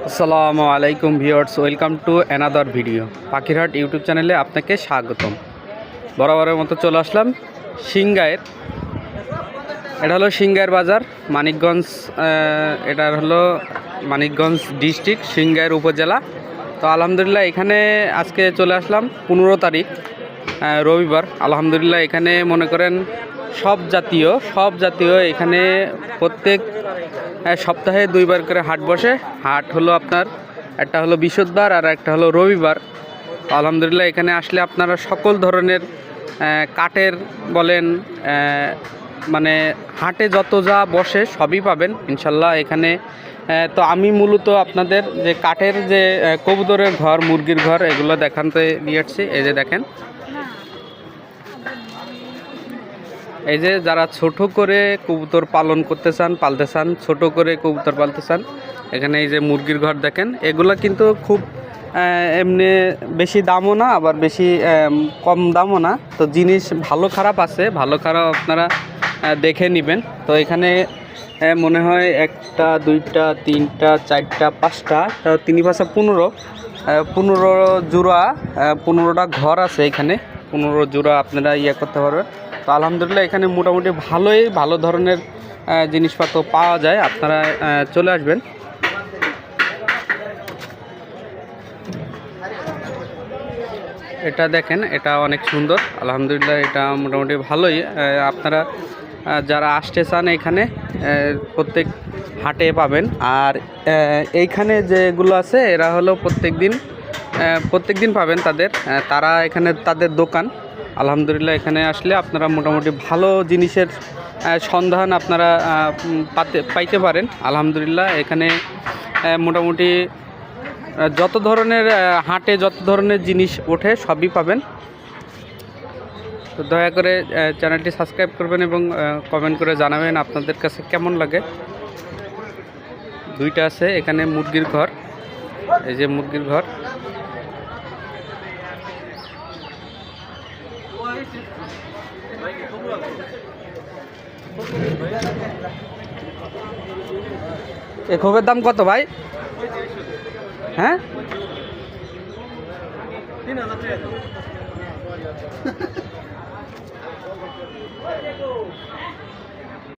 আসসালামু আলাইকুম viewers, welcome to another video. পাখিরহাট YouTube চ্যানেলে আপনাকে স্বাগতম। বরাবরের মতো চলে আসলাম সিংগাইয়ের। এটা হলো সিংগাইয়ের বাজার, মানিকগঞ্জ। এটার হলো মানিকগঞ্জ ডিস্ট্রিক্ট, সিংগাইয়ের উপজেলা। তো আলহামদুলিল্লাহ এখানে আজকে চলে আসলাম 15 তারিখ রবিবার। আলহামদুলিল্লাহ এখানে মনে করেন সব জাতীয় এখানে প্রত্যেক সপ্তাহে 2 বার করে হাট বসে। হাট হলো আপনার একটা হলো বৃহস্পতিবার আর একটা হলো রবিবার। আলহামদুলিল্লাহ এখানে আসলে আপনারা সকল ধরনের কাঠের বলেন, মানে হাটে যত যা বসে সবই পাবেন ইনশাল্লাহ এখানে। তো আমি মূলত আপনাদের যে কাঠের যে কবুতরের ঘর, মুরগির ঘর, এগুলো দেখাতে নিয়ে আসছি। এই যে দেখেন, এই যে যারা ছোট করে কবুতর পালন করতে চান, পালতে চান, ছোট করে কবুতর পালতে চান, এখানে এই যে মুরগির ঘর দেখেন। এগুলো কিন্তু খুব এমনি বেশি দামও না, আবার বেশি কম দামও না। তো জিনিস ভালো খারাপ আছে, ভালো খারাপ আপনারা দেখে নেবেন। তো এখানে মনে হয় 1টা 2টা 3টা 4টা 5টা 3 5 15 জোড়া, 15টা ঘর আছে এখানে। 15 জোড়া আপনারা করতে পারবেন। তো আলহামদুলিল্লাহ এখানে মোটামুটি ভালো ধরনের জিনিসপত্র পাওয়া যায়, আপনারা চলে আসবেন। এটা দেখেন, এটা অনেক সুন্দর। আলহামদুলিল্লাহ এটা মোটামুটি ভালোই। আপনারা যারা আসতে চান এখানে প্রত্যেক হাটে পাবেন। আর এইখানে যেগুলো আছে এরা হলো প্রত্যেক দিন পাবেন তারা এখানে তাদের দোকান। আলহামদুলিল্লাহ এখানে আসলে আপনারা মোটামুটি ভালো জিনিসের সন্ধান আপনারা পাইতে পারেন। আলহামদুলিল্লাহ এখানে মোটামুটি যত ধরনের হাটে যত ধরনের জিনিস ওঠে সবই পাবেন। তো দয়া করে চ্যানেলটি সাবস্ক্রাইব করবেন এবং কমেন্ট করে জানাবেন আপনাদের কাছে কেমন লাগে। 2টা আছে এখানে মুরগির ঘর, এই যে মুরগির ঘর। এ খোপের দাম কত ভাই? হ্যাঁ, 3000 টাকা।